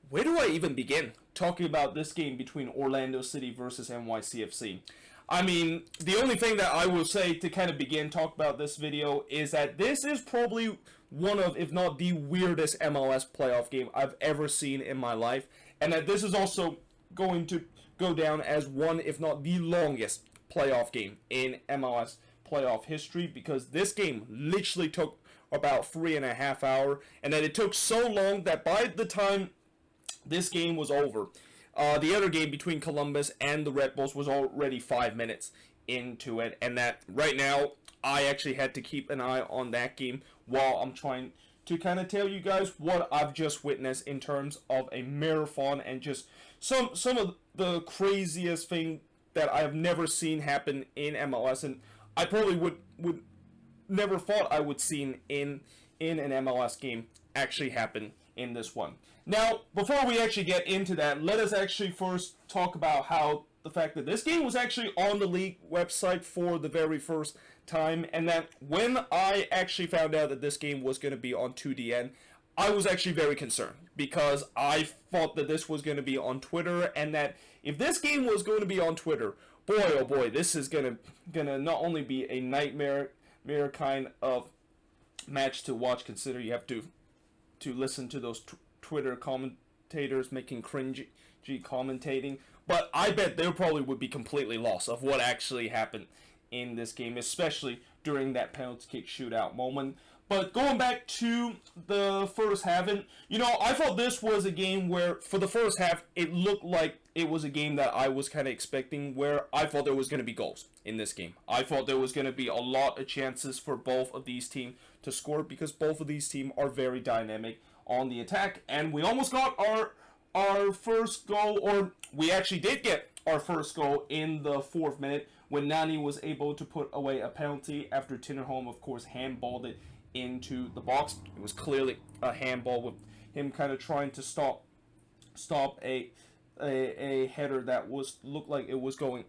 Where do I even begin talking about this game between Orlando City versus NYCFC? I mean, the only thing that I will say to kind of begin talk about this video is that this is probably one of, if not the weirdest MLS playoff game I've ever seen in my life, and that this is also going to go down as one, if not the longest playoff game in MLS playoff history, because this game literally took about 3.5 hours, and that it took so long that by the time this game was over, the other game between Columbus and the Red Bulls was already 5 minutes into it, and that right now I actually had to keep an eye on that game while I'm trying to kind of tell you guys what I've just witnessed in terms of a marathon and just some of the craziest thing that I've never seen happen in MLS, and I probably would never thought I would see in an MLS game actually happen in this one. Now, before we actually get into that, let us actually first talk about how the fact that this game was actually on the league website for the very first time, and that when I actually found out that this game was going to be on 2DN, I was actually very concerned because I thought that this was going to be on Twitter, and that if this game was going to be on Twitter, boy oh boy, this is gonna not only be a nightmare kind of match to watch. Consider you have to listen to those Twitter commentators making cringy commentating, but I bet they probably would be completely lost of what actually happened in this game, especially during that penalty kick shootout moment. But going back to the first half, and I thought this was a game where, for the first half, it looked like it was a game that I was kind of expecting, where I thought there was going to be goals in this game. I thought there was going to be a lot of chances for both of these teams to score, because both of these teams are very dynamic on the attack, and we almost got our first goal, or we actually did get our first goal in the 4th minute when Nani was able to put away a penalty after Tinnerholm, of course, handballed it into the box. It was clearly a handball, with him kind of trying to stop a header that looked like it was going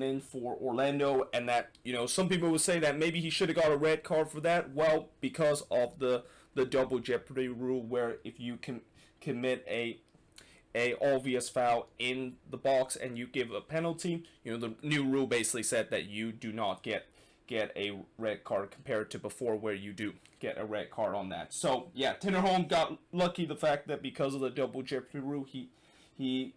in for Orlando, and that some people would say that maybe he should have got a red card for that. Well, because of the double jeopardy rule, where if you can commit a obvious foul in the box and you give a penalty, the new rule basically said that you do not get a red card compared to before, where you do get a red card on that. So yeah, Tinnerholm got lucky, the fact that because of the double jeopardy rule, he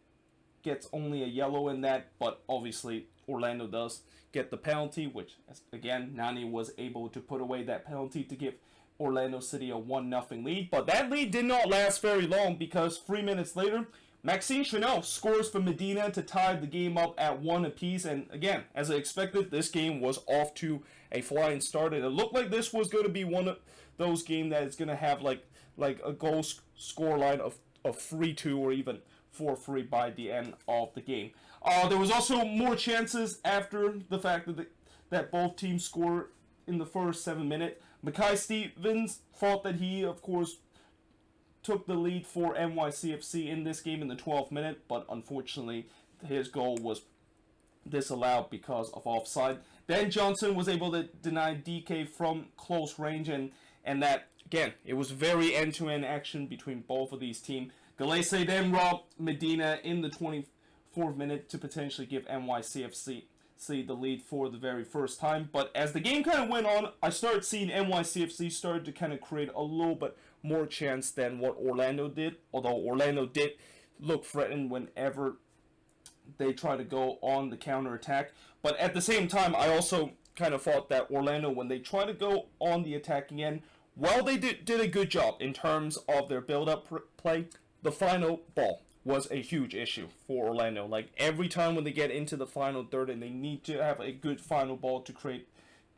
gets only a yellow in that, but obviously Orlando does get the penalty, which again, Nani was able to put away that penalty to give Orlando City a 1-0 lead. But that lead did not last very long, because 3 minutes later, Maxime Chanel scores for Medina to tie the game up at 1 apiece. And again, as I expected, this game was off to a flying start, and it looked like this was going to be one of those games that is going to have like a goal score line of 3-2 or even 4-3 by the end of the game. There was also more chances after the fact that both teams scored in the first 7 minutes. Mackay Stevens thought that he, of course, took the lead for NYCFC in this game in the 12th minute, but unfortunately his goal was disallowed because of offside. Then Johnson was able to deny DK from close range, and that, again, it was very end-to-end action between both of these teams. Galese then robbed Medina in the 24th minute to potentially give NYCFC the lead for the very first time. But as the game kind of went on, I started seeing NYCFC started to kind of create a little bit more chance than what Orlando did, although Orlando did look threatened whenever they tried to go on the counter attack. But at the same time, I also kind of thought that Orlando, when they tried to go on the attacking end, well, they did a good job in terms of their build-up play. The final ball was a huge issue for Orlando. Like, every time when they get into the final third and they need to have a good final ball to create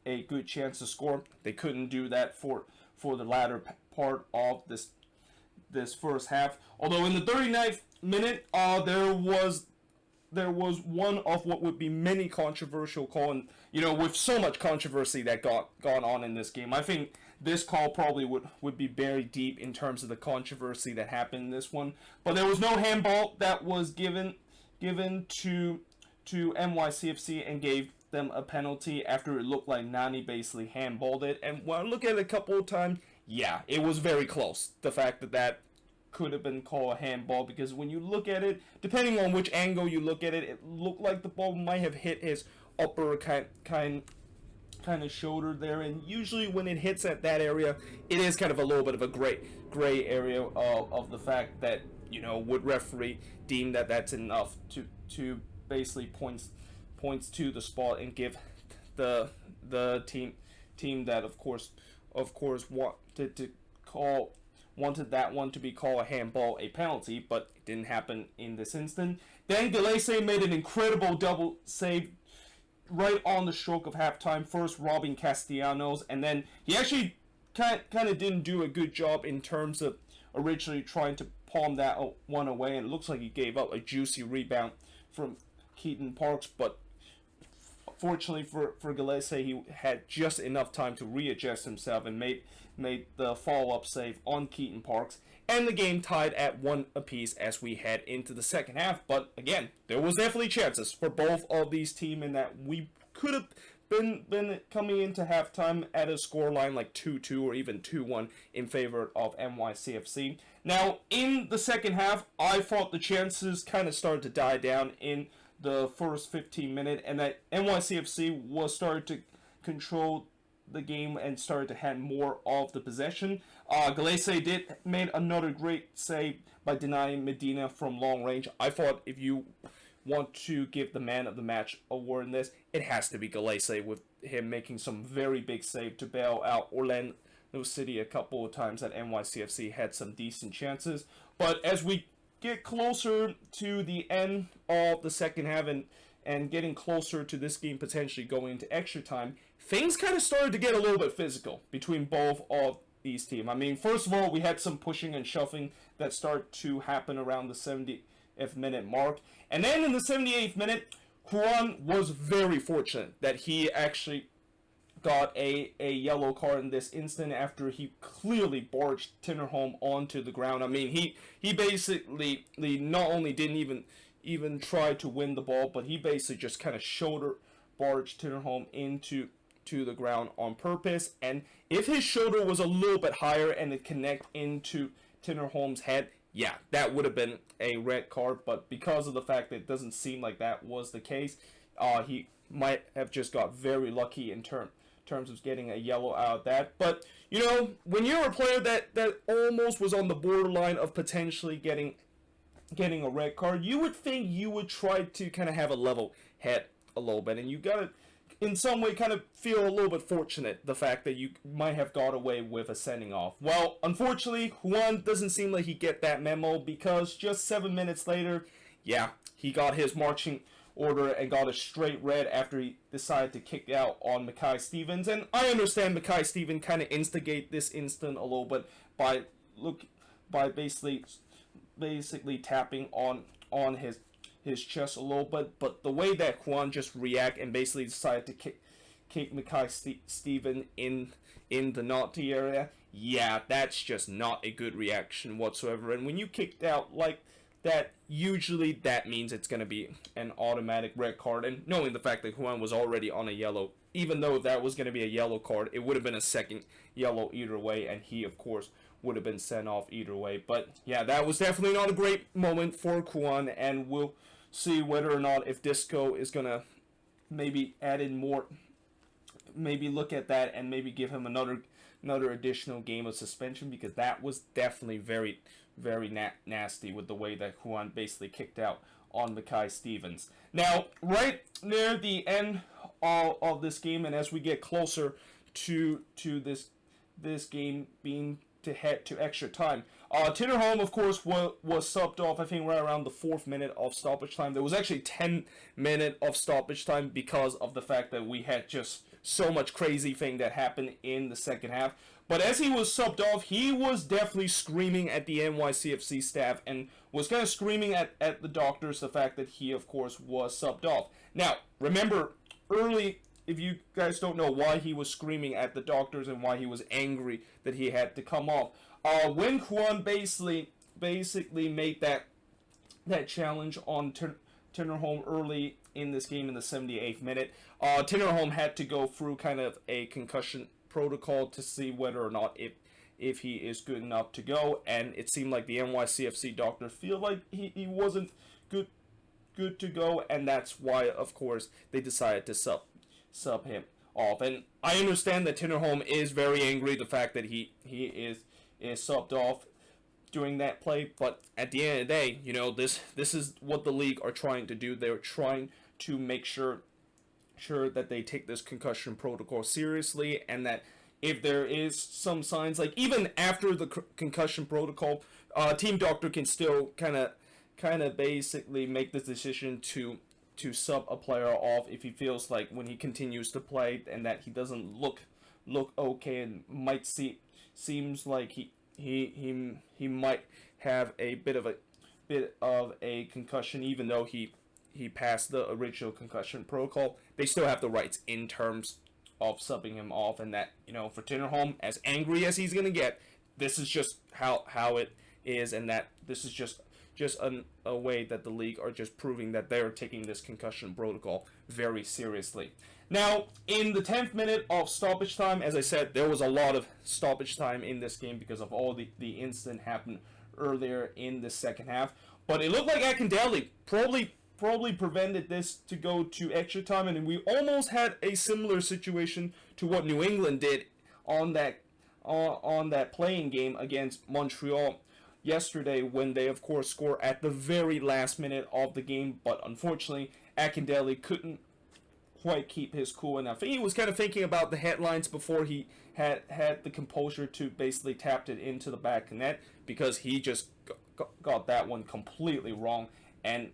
a good chance to score, they couldn't do that for the latter part of this first half. Although in the 39th minute, there was one of what would be many controversial call, and with so much controversy that gone on in this game, I think this call probably would be buried deep in terms of the controversy that happened in this one. But there was no handball that was given to NYCFC and gave them a penalty after it looked like Nani basically handballed it. And when I look at it a couple of times, yeah, it was very close. The fact that could have been called a handball, because when you look at it, depending on which angle you look at it, it looked like the ball might have hit his upper kind of shoulder there, and usually when it hits at that area, it is kind of a little bit of a gray area of the fact that, would referee deem that that's enough to basically points to the spot and give the team that of course wanted that one to be called a handball a penalty, but it didn't happen in this instant. Then Gillespie made an incredible double save right on the stroke of halftime, first robbing Castellanos, and then he actually kind of didn't do a good job in terms of originally trying to palm that one away, and it looks like he gave up a juicy rebound from Keaton Parks, but fortunately for Gillespie, he had just enough time to readjust himself and made the follow-up save on Keaton Parks, and the game tied at 1 apiece as we head into the second half. But again, there was definitely chances for both of these teams in that we could have been coming into halftime at a scoreline like 2-2 or even 2-1 in favor of NYCFC. Now, in the second half, I thought the chances kind of started to die down in the first 15 minutes, and that NYCFC was starting to control the game and started to have more of the possession. Gillespie made another great save by denying Medina from long range. I thought if you want to give the man of the match award in this, it has to be Gillespie, with him making some very big save to bail out Orlando City a couple of times that NYCFC had some decent chances. But as we get closer to the end of the second half and getting closer to this game potentially going into extra time, things kind of started to get a little bit physical between both of these teams. I mean, first of all, we had some pushing and shoving that started to happen around the 70th minute mark. And then in the 78th minute, Juan was very fortunate that he actually got a yellow card in this instant after he clearly barged Tinnerholm onto the ground. I mean, he basically not only didn't even try to win the ball, but he basically just kind of shoulder barged Tinnerholm into the ground on purpose. And if his shoulder was a little bit higher and it connect into Tinnerholm's head, yeah, that would have been a red card. But because of the fact that it doesn't seem like that was the case, he might have just got very lucky in terms of getting a yellow out of that. But when you're a player that almost was on the borderline of potentially getting a red card, you would think you would try to kind of have a level head a little bit, and you gotta in some way kind of feel a little bit fortunate the fact that you might have got away with a sending off. Well, unfortunately, Juan doesn't seem like he get that memo, because just 7 minutes later, yeah, he got his marching order and got a straight red after he decided to kick out on Mackay Stevens. And I understand Mackay Stevens kind of instigate this instant a little bit by basically tapping on his chest a little bit, but the way that Juan just react and basically decided to kick Mackay Stevens in the naughty area, yeah, that's just not a good reaction whatsoever. And when you kicked out like that, usually that means it's going to be an automatic red card. And knowing the fact that Juan was already on a yellow, even though that was going to be a yellow card, it would have been a second yellow either way, and he, of course, would have been sent off either way. But yeah, that was definitely not a great moment for Juan, and we'll see whether or not if Disco is going to maybe add in more, maybe look at that and maybe give him another additional game of suspension, because that was definitely very, very nasty with the way that Juan basically kicked out on Mackay Stevens. Now, right near the end of this game, and as we get closer to this game being to head to extra time, Tinnerholm, of course, was subbed off, I think, right around the 4th minute of stoppage time. There was actually 10 minutes of stoppage time because of the fact that we had just so much crazy thing that happened in the second half. But as he was subbed off, he was definitely screaming at the NYCFC staff and was kind of screaming at the doctors the fact that he, of course, was subbed off. Now, remember, early, if you guys don't know why he was screaming at the doctors and why he was angry that he had to come off, when Juan basically made that challenge on Tinnerholm early in this game in the 78th minute, Tinnerholm had to go through kind of a concussion protocol to see whether or not if he is good enough to go. And it seemed like the NYCFC doctor feel like he wasn't good to go, and that's why, of course, they decided to sub him off. And I understand that Tinnerholm is very angry the fact that he is subbed off during that play, but at the end of the day, this is what the league are trying to do. They're trying to make sure that they take this concussion protocol seriously, and that if there is some signs, like even after the concussion protocol, team doctor can still kind of basically make the decision to sub a player off if he feels like when he continues to play and that he doesn't look okay and seems like he might have a bit of a concussion, even though he passed the original concussion protocol. They still have the rights in terms of subbing him off, and that, for Tinnerholm, as angry as he's gonna get, this is just how it is, and that this is just a way that the league are just proving that they're taking this concussion protocol very seriously. Now, in the 10th minute of stoppage time, as I said, there was a lot of stoppage time in this game because of all the incident happened earlier in the second half. But it looked like Akindele probably prevented this to go to extra time, and we almost had a similar situation to what New England did on that playing game against Montreal yesterday, when they of course score at the very last minute of the game. But unfortunately, Akindele couldn't quite keep his cool enough. He was kind of thinking about the headlines before he had the composure to basically tap it into the back of net, because he just got that one completely wrong. And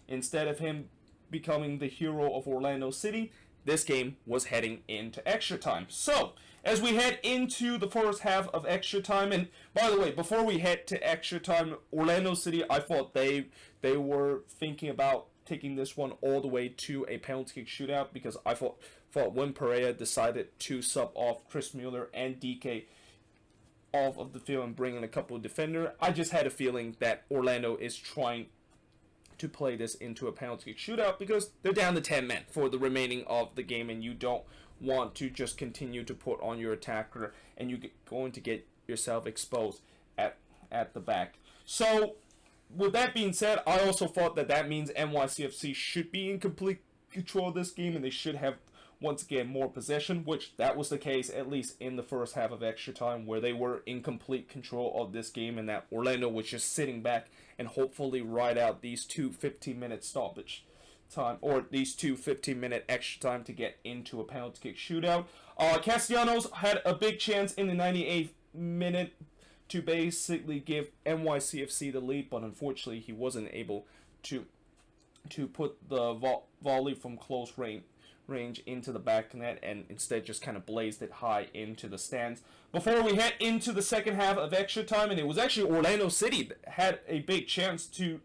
instead of him becoming the hero of Orlando City, this game was heading into extra time. So, as we head into the first half of extra time, and by the way, before we head to extra time, Orlando City, I thought they were thinking about taking this one all the way to a penalty kick shootout, because I thought when Pereira decided to sub off Chris Mueller and DK off of the field and bring in a couple of defenders, I just had a feeling that Orlando is trying to play this into a penalty kick shootout, because they're down to 10 men for the remaining of the game, and you don't want to just continue to put on your attacker, and you're going to get yourself exposed at the back. So, with that being said, I also thought that means NYCFC should be in complete control of this game, and they should have, once again, more possession, which that was the case, at least in the first half of extra time, where they were in complete control of this game, and that Orlando was just sitting back and hopefully ride out these two 15-minute stoppage time, or these two 15-minute extra time to get into a penalty kick shootout. Castellanos had a big chance in the 98th minute to basically give NYCFC the lead, but unfortunately he wasn't able to put the volley from close range into the back net, and instead just kind of blazed it high into the stands. Before we head into the second half of extra time, and it was actually Orlando City that had a big chance to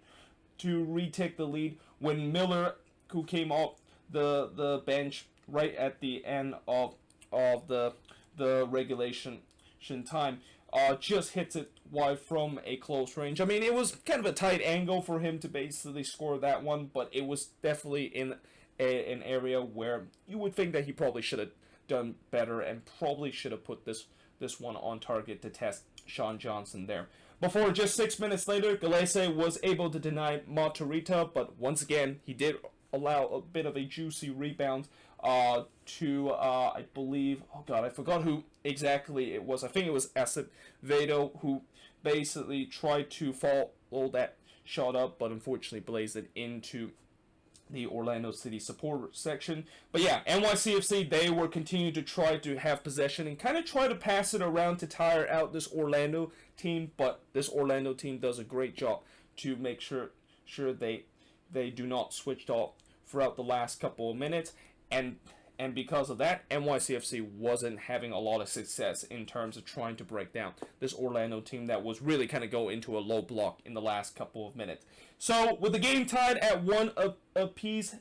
retake the lead when Miller, who came off the bench right at the end of the regulation time, just hits it wide from a close range. I mean, it was kind of a tight angle for him to basically score that one, but it was definitely in an area where you would think that he probably should have done better and probably should have put this one on target to test Sean Johnson there. Before, just 6 minutes later, Galese was able to deny Matarrita, but once again, he did allow a bit of a juicy rebound to, I believe, oh god, I forgot who exactly it was. I think it was Acevedo, who basically tried to follow that shot up, but unfortunately blazed it into the Orlando City supporter section. But yeah, NYCFC, they were continuing to try to have possession and kind of try to pass it around to tire out this Orlando team, but this Orlando team does a great job to make sure they do not switch off throughout the last couple of minutes, and because of that, NYCFC wasn't having a lot of success in terms of trying to break down this Orlando team that was really kind of go into a low block in the last couple of minutes. So, with the game tied at 1 apiece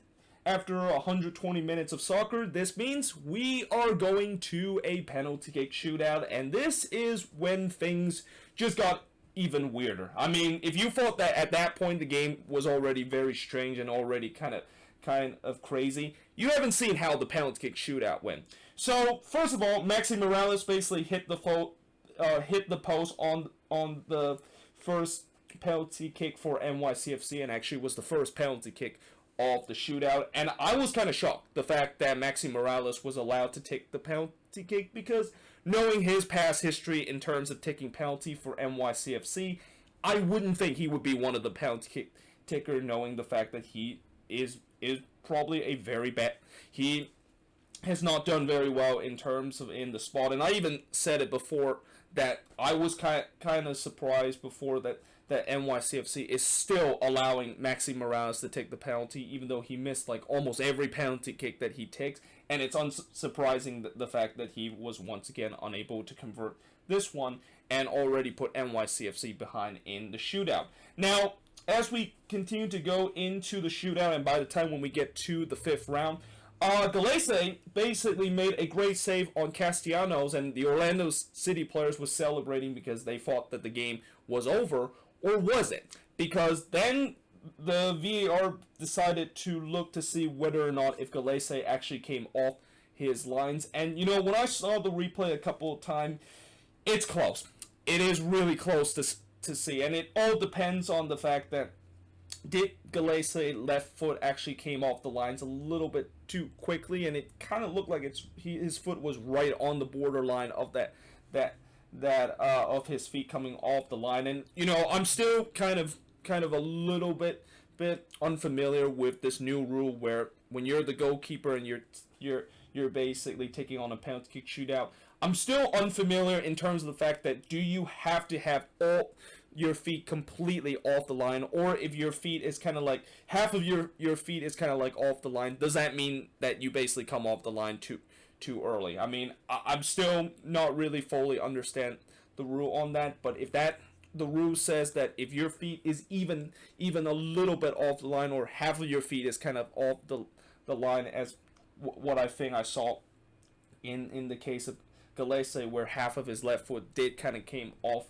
after 120 minutes of soccer, this means we are going to a penalty kick shootout, and this is when things just got even weirder. I mean, if you thought that at that point the game was already very strange and already kind of crazy, you haven't seen how the penalty kick shootout went. So, first of all, Maxi Morales basically hit the hit the post on the first penalty kick for NYCFC, and actually was the first penalty kick of the shootout. And I was kind of shocked the fact that Maxi Morales was allowed to take the penalty kick, because knowing his past history in terms of taking penalty for NYCFC, I wouldn't think he would be one of the penalty kick taker, knowing the fact that he is probably a very bad. He has not done very well in terms of in the spot, and I even said it before that I was kind of surprised before that NYCFC is still allowing Maxi Morales to take the penalty, even though he missed like almost every penalty kick that he takes, and it's unsurprising the fact that he was once again unable to convert this one and already put NYCFC behind in the shootout. Now, as we continue to go into the shootout, and by the time when we get to the fifth round, Galese basically made a great save on Castellanos, and the Orlando City players were celebrating because they thought that the game was over, or was it? Because then the VAR decided to look to see whether or not if Galese actually came off his lines, and you know, when I saw the replay a couple of times, it's close. It is really close to see, and it all depends on the fact that did Galese left foot actually came off the lines a little bit too quickly, and it kind of looked like his foot was right on the borderline of that of his feet coming off the line. And you know, I'm still kind of a little bit unfamiliar with this new rule where when you're the goalkeeper and you're basically taking on a penalty kick shootout. I'm still unfamiliar in terms of the fact that do you have to have all your feet completely off the line, or if your feet is kind of like half of your feet is kind of like off the line, does that mean that you basically come off the line too early? I mean, I'm still not really fully understand the rule on that, but if the rule says that if your feet is even a little bit off the line, or half of your feet is kind of off the line, as what I think I saw in the case of Galese, where half of his left foot did kind of came off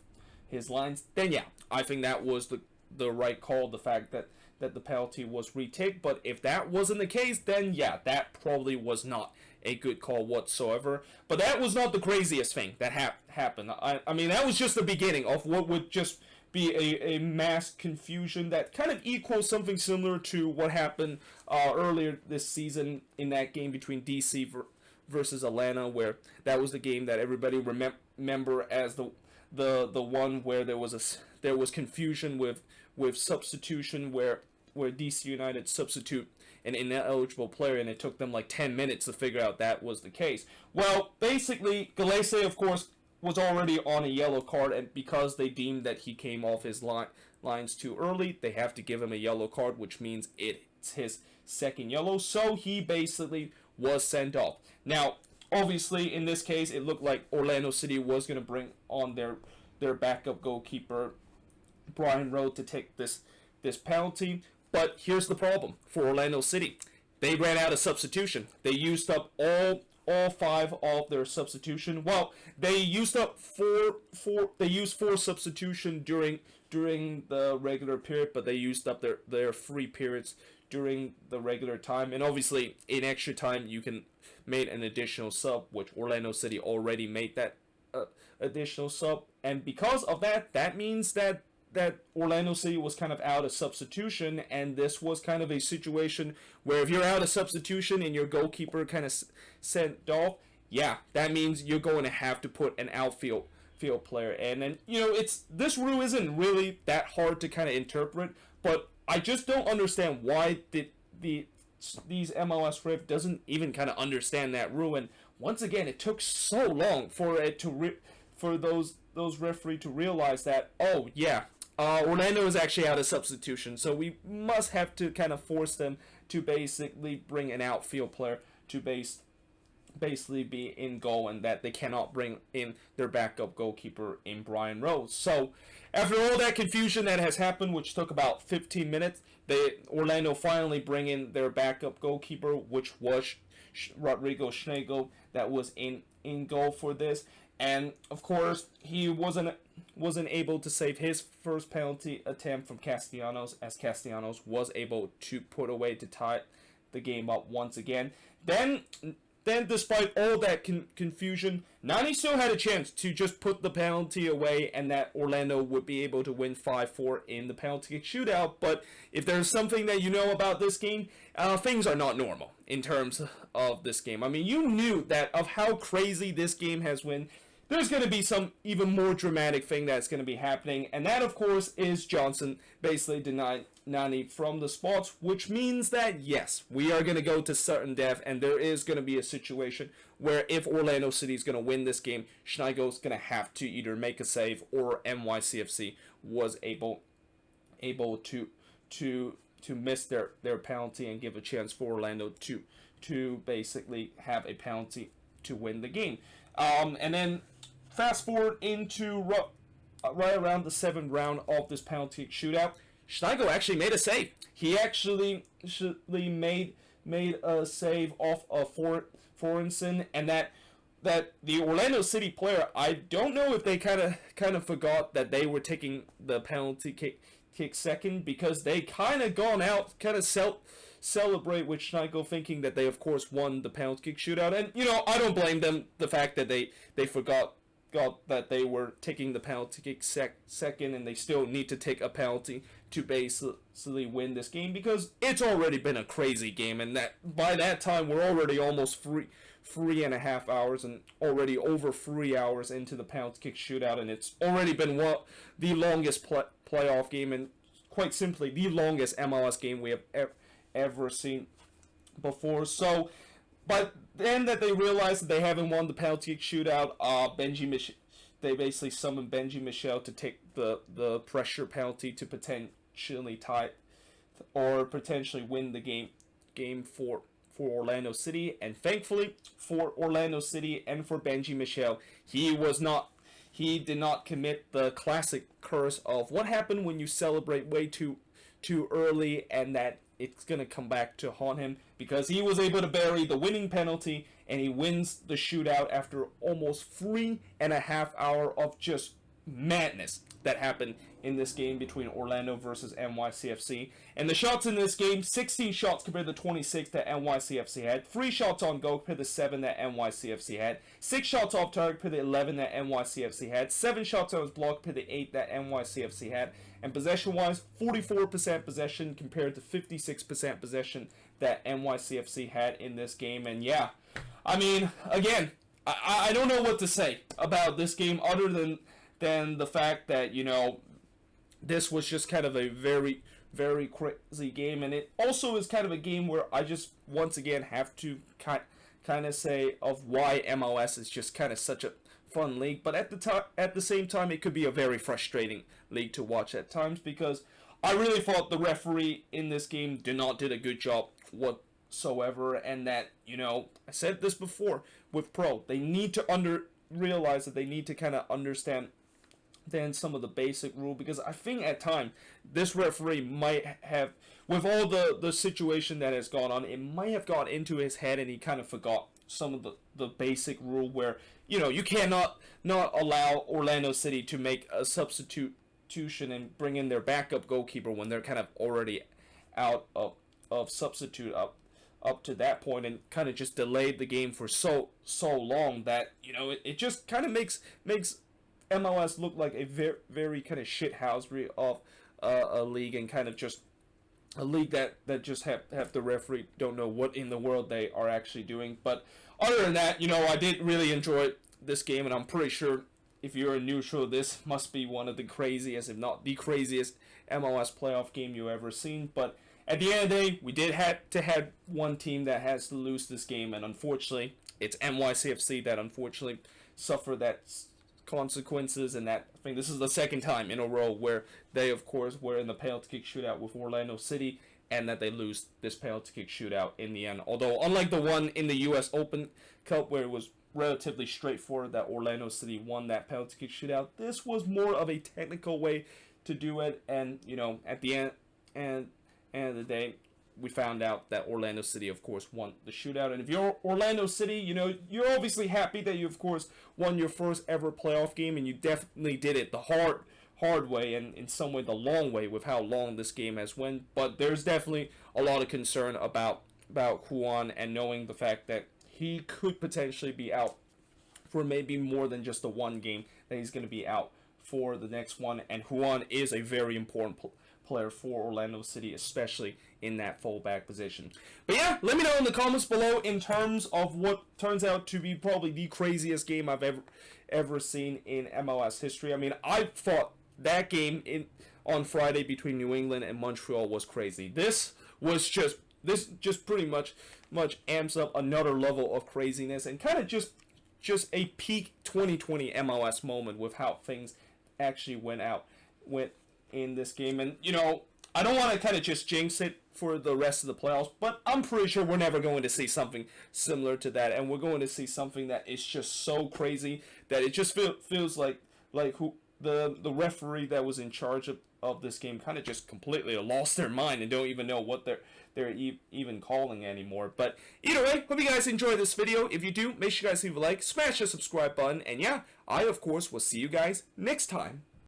his lines, then yeah, I think that was the right call, the fact that the penalty was reticked. But if that wasn't the case, then yeah, that probably was not a good call whatsoever. But that was not the craziest thing that happened. I mean, that was just the beginning of what would just be a mass confusion that kind of equals something similar to what happened earlier this season in that game between DC versus Atlanta, where that was the game that everybody remember as the one where there was confusion with substitution, where DC United substitute an ineligible player, and it took them like 10 minutes to figure out that was the case. Well, basically, Galese, of course, was already on a yellow card, and because they deemed that he came off his lines too early, they have to give him a yellow card, which means it's his second yellow, so he basically was sent off. Now, obviously, in this case, it looked like Orlando City was going to bring on their backup goalkeeper, Brian Rowe, to take this penalty. But here's the problem for Orlando City. They ran out of substitution. They used up all 5 of their substitution. Well, they used up four substitution during the regular period, but they used up their 3 periods during the regular time. And obviously, in extra time, you can make an additional sub, which Orlando City already made that additional sub. And because of that, that means that Orlando City was kind of out of substitution, and this was kind of a situation where if you're out of substitution and your goalkeeper kind of sent off, yeah, that means you're going to have to put an outfield player in. And you know, this rule isn't really that hard to kind of interpret, but I just don't understand why these MLS ref doesn't even kind of understand that rule. And once again, it took so long for it for those referee to realize that, oh yeah, Orlando is actually out of substitution, so we must have to kind of force them to basically bring an outfield player to basically be in goal, and that they cannot bring in their backup goalkeeper in Brian Rowe. So after all that confusion that has happened, which took about 15 minutes, Orlando finally bring in their backup goalkeeper, which was Rodrigo Schlegel, that was in goal for this. And of course, he wasn't able to save his first penalty attempt from Castellanos, as Castellanos was able to put away to tie the game up once again. Then then despite all that confusion, Nani still had a chance to just put the penalty away, and that Orlando would be able to win 5-4 in the penalty kick shootout. But if there's something that you know about this game, things are not normal in terms of this game. I mean, you knew that of how crazy this game has been. There's going to be some even more dramatic thing that's going to be happening, and that, of course, is Johnson basically denying Nani from the spots, which means that, yes, we are going to go to certain death, and there is going to be a situation where if Orlando City is going to win this game, Schmeichel is going to have to either make a save, or NYCFC was able to miss their penalty and give a chance for Orlando to basically have a penalty to win the game. And then fast forward into right around the 7th round of this penalty shootout, Schmeichel actually made a save. He actually made a save off of Forensen, and that the Orlando City player, I don't know if they kind of forgot that they were taking the penalty kick second, because they kind of gone out, kind of celebrate with Schmeichel, thinking that they of course won the penalty kick shootout. And I don't blame them, the fact that they forgot that they were taking the penalty kick second, and they still need to take a penalty to basically win this game, because it's already been a crazy game, and that by that time we're already almost 3.5 hours and already over 3 hours into the penalty kick shootout, and it's already been the longest playoff game, and quite simply the longest MLS game we have ever seen before. So, but then that they realized that they haven't won the penalty shootout, they basically summoned Benji Michel to take the pressure penalty to potentially tie or potentially win the game for Orlando City. And thankfully for Orlando City and for Benji Michel, he did not commit the classic curse of what happened when you celebrate way too early, and that it's going to come back to haunt him, because he was able to bury the winning penalty, and he wins the shootout after almost 3.5 hours of just madness that happened in this game between Orlando versus NYCFC. And the shots in this game, 16 shots compared to 26 that NYCFC had, 3 shots on goal compared to 7 that NYCFC had, 6 shots off target compared to 11 that NYCFC had, 7 shots on his block compared to 8 that NYCFC had, and possession-wise, 44% possession compared to 56% possession that NYCFC had in this game. And yeah, I mean, again, I don't know what to say about this game other than the fact that, this was just kind of a very, very crazy game. And it also is kind of a game where I just, once again, have to kind of say of why MLS is just kind of such a fun league. But at the same time, it could be a very frustrating league to watch at times, because I really thought the referee in this game did a good job whatsoever. And that, I said this before with Pro, they need to realize that they need to kind of understand then some of the basic rule, because I think at time this referee might have, with all the situation that has gone on, it might have got into his head and he kind of forgot some of the basic rule where, you cannot not allow Orlando City to make a substitution and bring in their backup goalkeeper when they're kind of already out of substitute up to that point, and kind of just delayed the game for so long that, it just kind of makes MLS look like a very, very kind of shithousery of a league, and kind of just a league that just have the referee don't know what in the world they are actually doing. But other than that, I did really enjoy this game, and I'm pretty sure if you're a neutral, this must be one of the craziest, if not the craziest, MLS playoff game you ever seen. But at the end of the day, we did have to have one team that has to lose this game, and unfortunately, it's NYCFC that unfortunately suffered that consequences. And that I think this is the second time in a row where they of course were in the penalty kick shootout with Orlando City, and that they lose this penalty kick shootout in the end. Although unlike the one in the US Open Cup where it was relatively straightforward that Orlando City won that penalty kick shootout, this was more of a technical way to do it. And at the end of the day, we found out that Orlando City, of course, won the shootout. And if you're Orlando City, you're obviously happy that you, of course, won your first ever playoff game, and you definitely did it the hard way, and in some way the long way with how long this game has went. But there's definitely a lot of concern about Juan, and knowing the fact that he could potentially be out for maybe more than just the one game, that he's going to be out for the next one. And Juan is a very important player for Orlando City, especially in that fullback position. But yeah, let me know in the comments below in terms of what turns out to be probably the craziest game I've ever seen in MLS history. I mean, I thought that game on Friday between New England and Montreal was crazy. This just pretty much amps up another level of craziness, and kind of just a peak 2020 MLS moment with how things actually went in this game. And you know, I don't want to kind of just jinx it for the rest of the playoffs, but I'm pretty sure we're never going to see something similar to that, and we're going to see something that is just so crazy that it just feels like the referee that was in charge of this game kind of just completely lost their mind and don't even know what they're even calling anymore. But either way, hope you guys enjoy this video. If you do, make sure you guys leave a like, smash the subscribe button, and yeah, I of course will see you guys next time.